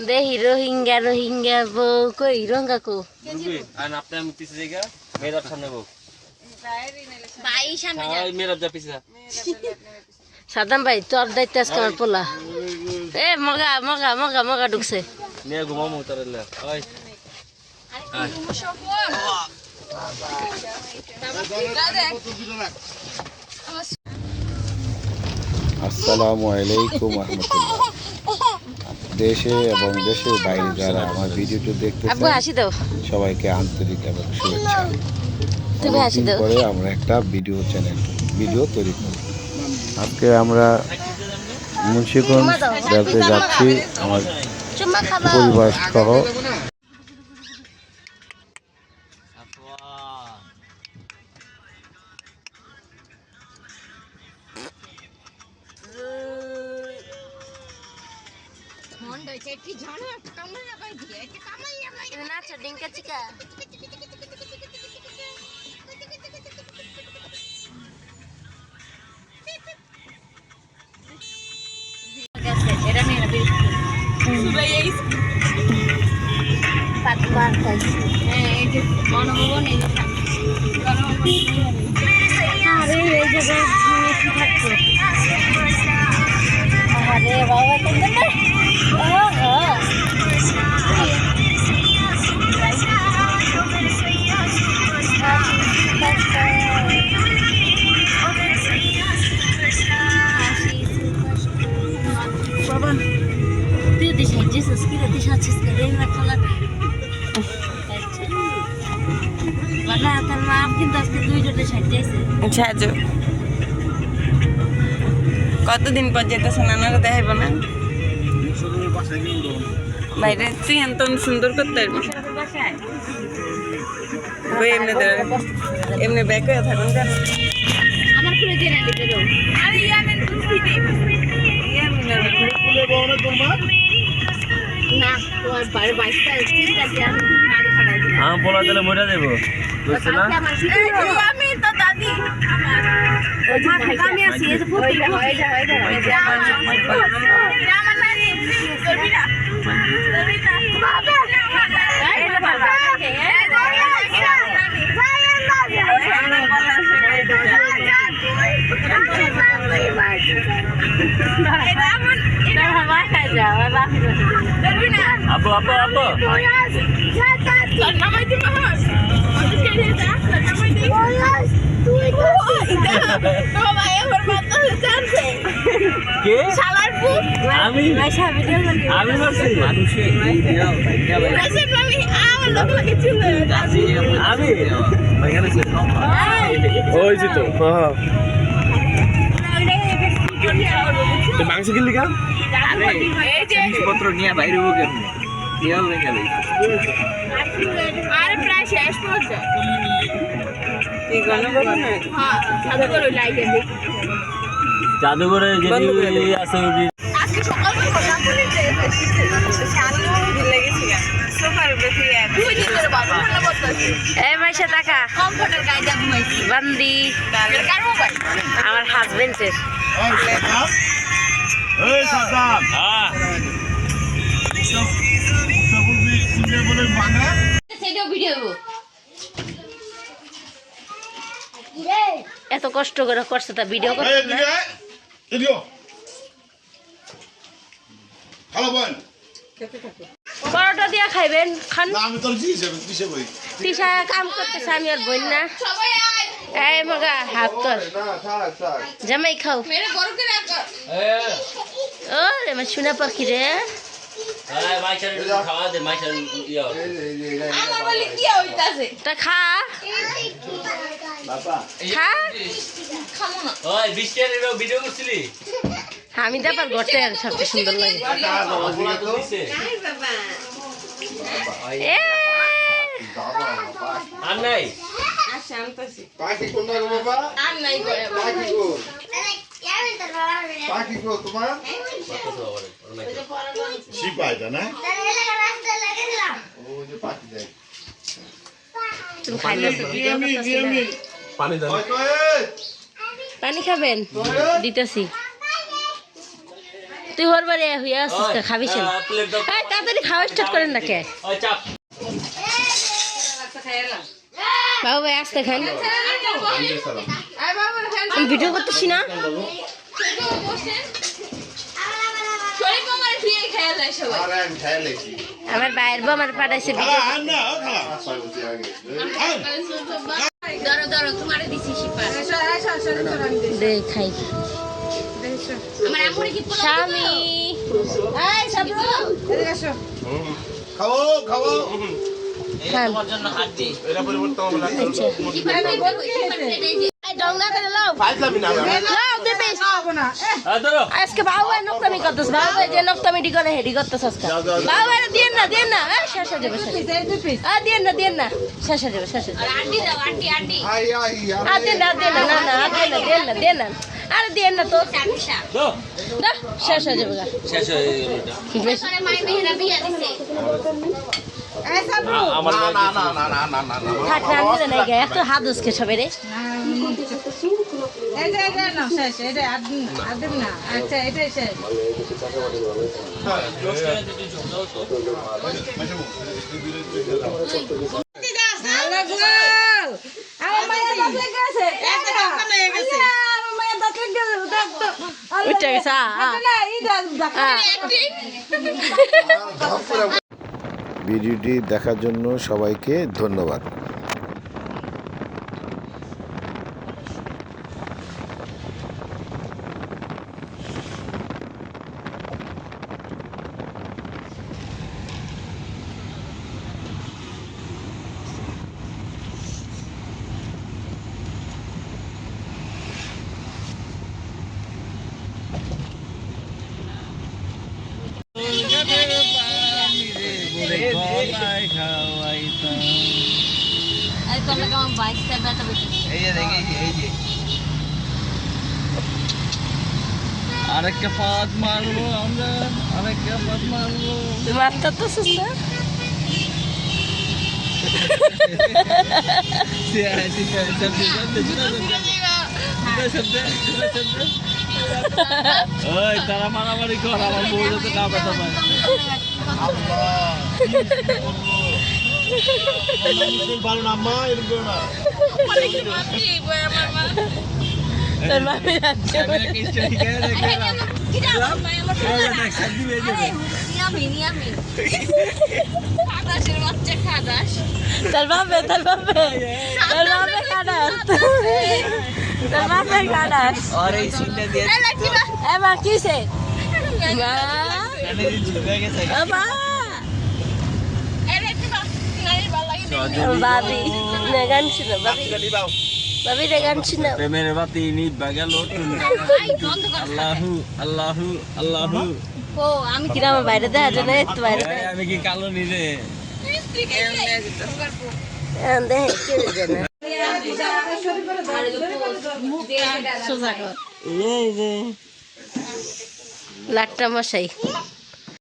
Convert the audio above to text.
দেহি রোহিঙ্গা রোহিঙ্গা বউ কই রোহিঙ্গা কো আর আপনি আমি পিছে যাইগা মেয়ের সামনে বউ ভাই সামনে যা মেয়ের যা পিছে যা সাদাম ভাই তোর দায়িত্ব আজকে আমার পোলা এ মগা মগা মগা মগা ঢুকছে নিয়ে ঘুমামু তারলে ওই আসসালামু আলাইকুম রাহমাতুল্লাহ। দেশে এবং দেশের বাইরে যারা আমার ভিডিওটি আব্বু হাসি দাও সবাইকে আন্তরিক এবং শুভেচ্ছা। তুমি হাসি দাও। পরে আমরা একটা ভিডিও তৈরি করি। আজকে আমরা মুন্সিগঞ্জ বেড়াতে যাচ্ছি আমার পরিবার সহ। কতদিন পর যেতেছে নানারা দেখাইব না বাইরে তুই এত সুন্দর করতে পারবি এমনি ব্যাক হয়ে থাকুন কেন আমি বলা দিলে মরে দেবো বুঝছো না আমি তো দাদি আব্বু আব্বু আব্বু আমি মাংস কিনলি কা জিনিসপত্র নিয়ে বাইরে প্রায় শেষ পড়ছে জাদুঘরে যে আছে বান্দি আমার হাজবেন্ডের এত কষ্ট করে করছে তা ভিডিও করছে পরোটা দিয়া খাইবেন খান তিশা কাম করতেছে আমি আর বই না এই মগা হাত তোর জামাই খাও ও রে মা শুনা পাখি রে তা খা আমি তো আবার ঘরতে সবচেয়ে সুন্দর লাগে আর নাই পানি খাবেন দিতেছি তুই ওর বাড়ি হইয়া আসছিস কে খাবিস না এই তাড়াতাড়ি খাওয়া স্টার্ট করেন না কে বাবু ভাই আসতে খান আমি ভিডিও করতেছি না আমার বাইরের বউ আমার পাঠাইছে ভিডিও দে খাই স্বামী খান আজকে বাবু নক্তামি করতেছ বাবু যে নক্তামিটি করে হেডি করতেছ আজকে বাবু দেন না শেষ হয়ে যাবে দেন না শেষ হয়ে যাবে দেন না আরে দেন না তো শেষ হয়ে যাবে এত হাত উসকে সবে রে ভিডিওটি দেখার জন্য সবাইকে ধন্যবাদ। আরেকটা পাত মারবো আমরা আরেকটা পাত মারবো তুমি মাস্টার তো সুস্থ ওই তারা মারামারি কর আমার বউ যাতে না ব্যথা পায় ভালো না মা এরকম করো না তোর মামি যাচ্ছে তোর বাপে কাটাস এবার কিসে বাবি গান ছিল বাবি গান ছিল প্রেমের বাতি নিভা গেল আল্লাহু আল্লাহু আল্লাহু ও আমি কিনা আমার বাইরে দেখা যায় না একটু বাইরে আমি কি কালো নিজে লাট্টা মশাই